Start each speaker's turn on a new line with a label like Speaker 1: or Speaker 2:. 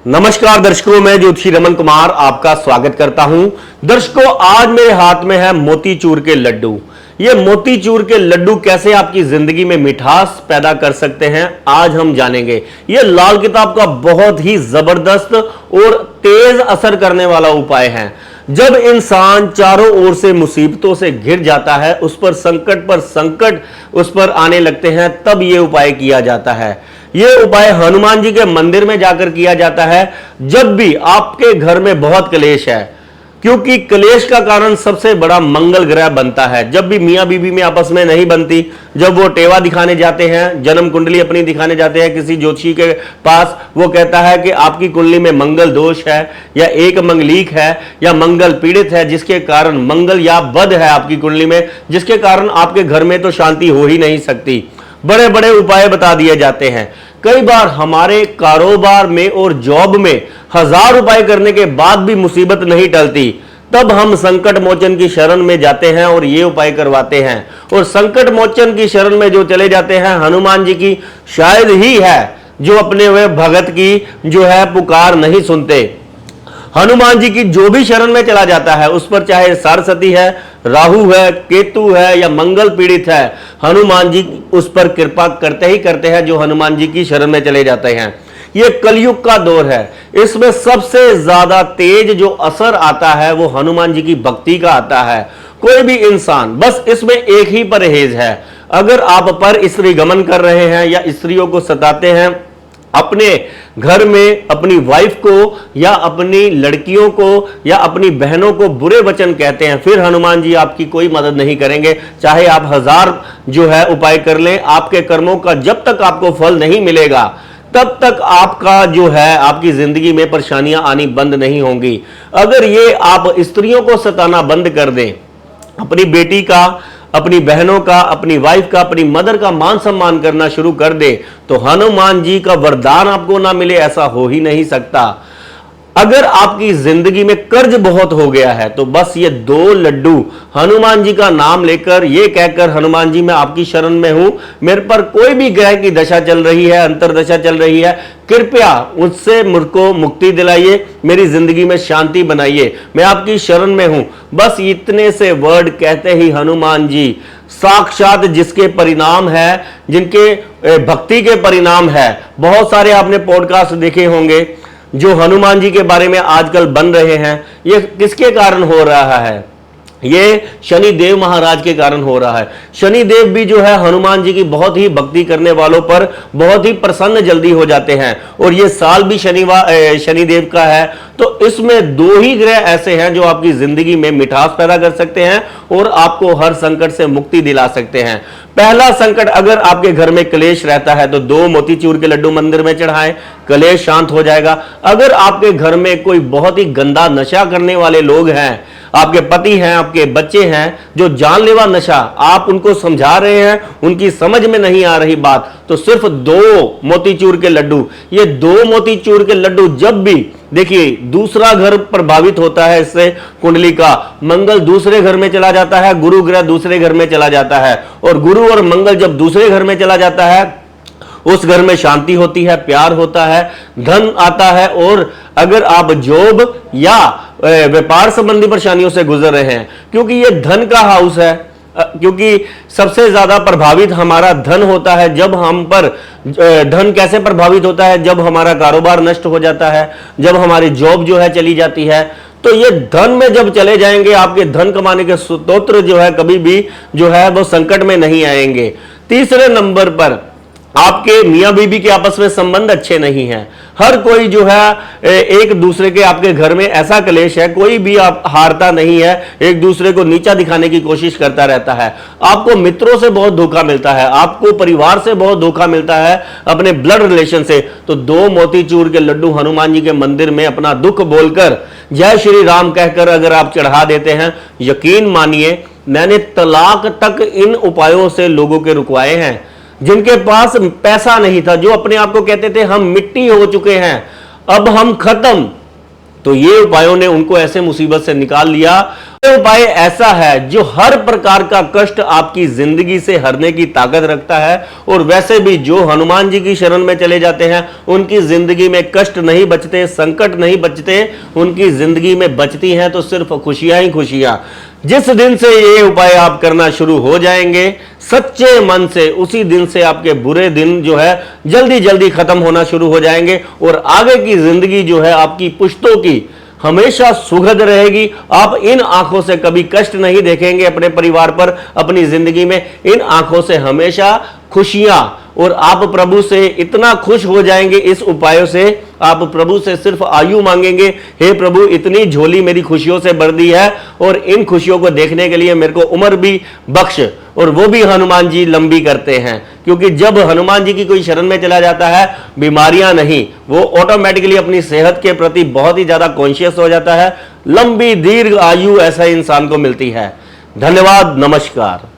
Speaker 1: नमस्कार दर्शकों, मैं ज्योतिषी रमन कुमार आपका स्वागत करता हूं। दर्शकों, आज मेरे हाथ में है मोतीचूर के लड्डू। ये मोतीचूर के लड्डू कैसे आपकी जिंदगी में मिठास पैदा कर सकते हैं, आज हम जानेंगे। ये लाल किताब का बहुत ही जबरदस्त और तेज असर करने वाला उपाय है। जब इंसान चारों ओर से मुसीबतों से घिर जाता है, उस पर संकट उस पर आने लगते हैं, तब यह उपाय किया जाता है। यह उपाय हनुमान जी के मंदिर में जाकर किया जाता है जब भी आपके घर में बहुत क्लेश है, क्योंकि क्लेश का कारण सबसे बड़ा मंगल ग्रह बनता है। जब भी मियां बीबी में आपस में नहीं बनती, जब वो टेवा दिखाने जाते हैं, जन्म कुंडली अपनी दिखाने जाते हैं किसी ज्योतिषी के पास, वो कहता है कि आपकी कुंडली में मंगल दोष है या एक मंगलीक है या मंगल पीड़ित है, जिसके कारण मंगल या बद है आपकी कुंडली में, जिसके कारण आपके घर में तो शांति हो ही नहीं सकती। बड़े बड़े उपाय बता दिए जाते हैं। कई बार हमारे कारोबार में और जॉब में 1000 उपाय करने के बाद भी मुसीबत नहीं टलती, तब हम संकट मोचन की शरण में जाते हैं और ये उपाय करवाते हैं। और संकट मोचन की शरण में जो चले जाते हैं, हनुमान जी की शायद ही है जो अपने हुए भगत की जो है पुकार नहीं सुनते। हनुमान जी की जो भी शरण में चला जाता है, उस पर चाहे सरस्वती है, राहु है, केतु है या मंगल पीड़ित है, हनुमान जी उस पर कृपा करते ही करते हैं जो हनुमान जी की शरण में चले जाते हैं। यह कलयुग का दौर है। इसमें सबसे ज्यादा तेज जो असर आता है वो हनुमान जी की भक्ति का आता है। कोई भी इंसान, बस इसमें एक ही परहेज है। अगर आप पर स्त्री गमन कर रहे हैं या स्त्रियों को सताते हैं, अपने घर में अपनी वाइफ को या अपनी लड़कियों को या अपनी बहनों को बुरे वचन कहते हैं, फिर हनुमान जी आपकी कोई मदद नहीं करेंगे। चाहे आप 1000 जो है उपाय कर लें, आपके कर्मों का जब तक आपको फल नहीं मिलेगा, तब तक आपका जो है आपकी जिंदगी में परेशानियां आनी बंद नहीं होंगी। अगर ये आप स्त्रियों को सताना बंद कर दें, अपनी बेटी का, अपनी बहनों का, अपनी वाइफ का, अपनी मदर का मान सम्मान करना शुरू कर दे, तो हनुमान जी का वरदान आपको ना मिले ऐसा हो ही नहीं सकता। अगर आपकी जिंदगी में कर्ज बहुत हो गया है, तो बस ये 2 लड्डू हनुमान जी का नाम लेकर, ये कहकर हनुमान जी मैं आपकी शरण में हूं, मेरे पर कोई भी ग्रह की दशा चल रही है, अंतरदशा चल रही है, कृपया उससे मुझको मुक्ति दिलाइए, मेरी जिंदगी में शांति बनाइए, मैं आपकी शरण में हूं। बस इतने से वर्ड कहते ही हनुमान जी साक्षात जिसके परिणाम है, जिनके भक्ति के परिणाम है। बहुत सारे आपने पॉडकास्ट देखे होंगे जो हनुमान जी के बारे में आजकल बन रहे हैं। ये किसके कारण हो रहा है? ये शनि देव महाराज के कारण हो रहा है। शनि देव भी जो है हनुमान जी की बहुत ही भक्ति करने वालों पर बहुत ही प्रसन्न जल्दी हो जाते हैं। और ये साल भी शनि देव का है, तो इसमें 2 ही ग्रह ऐसे हैं जो आपकी जिंदगी में मिठास पैदा कर सकते हैं और आपको हर संकट से मुक्ति दिला सकते हैं। पहला संकट, अगर आपके घर में क्लेश रहता है तो 2 मोतीचूर के लड्डू मंदिर में चढ़ाएं, क्लेश शांत हो जाएगा। अगर आपके घर में कोई बहुत ही गंदा नशा करने वाले लोग हैं, आपके पति हैं, आपके बच्चे हैं, जो जानलेवा नशा, आप उनको समझा रहे हैं, उनकी समझ में नहीं आ रही बात, तो सिर्फ 2 मोतीचूर के लड्डू, ये 2 मोतीचूर के लड्डू जब भी, देखिए दूसरा घर प्रभावित होता है इससे, कुंडली का मंगल दूसरे घर में चला जाता है, गुरु ग्रह दूसरे घर में चला जाता है, और गुरु और मंगल जब दूसरे घर में चला जाता है, उस घर में शांति होती है, प्यार होता है, धन आता है। और अगर आप जॉब या व्यापार संबंधी परेशानियों से गुजर रहे हैं, क्योंकि ये धन का हाउस है, क्योंकि सबसे ज्यादा प्रभावित हमारा धन होता है। जब हम पर धन कैसे प्रभावित होता है? जब हमारा कारोबार नष्ट हो जाता है, जब हमारी जॉब जो है चली जाती है, तो ये धन में जब चले जाएंगे, आपके धन कमाने के स्रोत जो है कभी भी जो है वो संकट में नहीं आएंगे। तीसरे नंबर पर आपके मियां बीबी के आपस में संबंध अच्छे नहीं हैं। हर कोई जो है एक दूसरे के, आपके घर में ऐसा क्लेश है, कोई भी आप हारता नहीं है, एक दूसरे को नीचा दिखाने की कोशिश करता रहता है। आपको मित्रों से बहुत धोखा मिलता है, आपको परिवार से बहुत धोखा मिलता है, अपने ब्लड रिलेशन से। तो 2 मोतीचूर के लड्डू हनुमान जी के मंदिर में अपना दुख बोलकर, जय श्री राम कहकर अगर आप चढ़ा देते हैं, यकीन मानिए मैंने तलाक तक इन उपायों से लोगों के रुकवाए हैं। जिनके पास पैसा नहीं था, जो अपने आप को कहते थे हम मिट्टी हो चुके हैं, अब हम खत्म, तो ये उपायों ने उनको ऐसे मुसीबत से निकाल लिया। उपाय ऐसा है जो हर प्रकार का कष्ट आपकी जिंदगी से हरने की ताकत रखता है। और वैसे भी जो हनुमान जी की शरण में चले जाते हैं उनकी जिंदगी में कष्ट नहीं बचते, संकट नहीं बचते, उनकी जिंदगी में बचती हैं तो सिर्फ खुशियां ही खुशियां। जिस दिन से ये उपाय आप करना शुरू हो जाएंगे सच्चे मन से, उसी दिन से आपके बुरे दिन जो है जल्दी जल्दी खत्म होना शुरू हो जाएंगे और आगे की जिंदगी जो है आपकी पुश्तों की हमेशा सुखद रहेगी। आप इन आंखों से कभी कष्ट नहीं देखेंगे अपने परिवार पर, अपनी जिंदगी में इन आंखों से हमेशा खुशियां। और आप प्रभु से इतना खुश हो जाएंगे इस उपायों से, आप प्रभु से सिर्फ आयु मांगेंगे, हे प्रभु इतनी झोली मेरी खुशियों से भर दी है और इन खुशियों को देखने के लिए मेरे को उम्र भी बख्श। और वो भी हनुमान जी लंबी करते हैं, क्योंकि जब हनुमान जी की कोई शरण में चला जाता है बीमारियां नहीं, वो ऑटोमेटिकली अपनी सेहत के प्रति बहुत ही ज्यादा कॉन्शियस हो जाता है। लंबी दीर्घ आयु ऐसा इंसान को मिलती है। धन्यवाद, नमस्कार।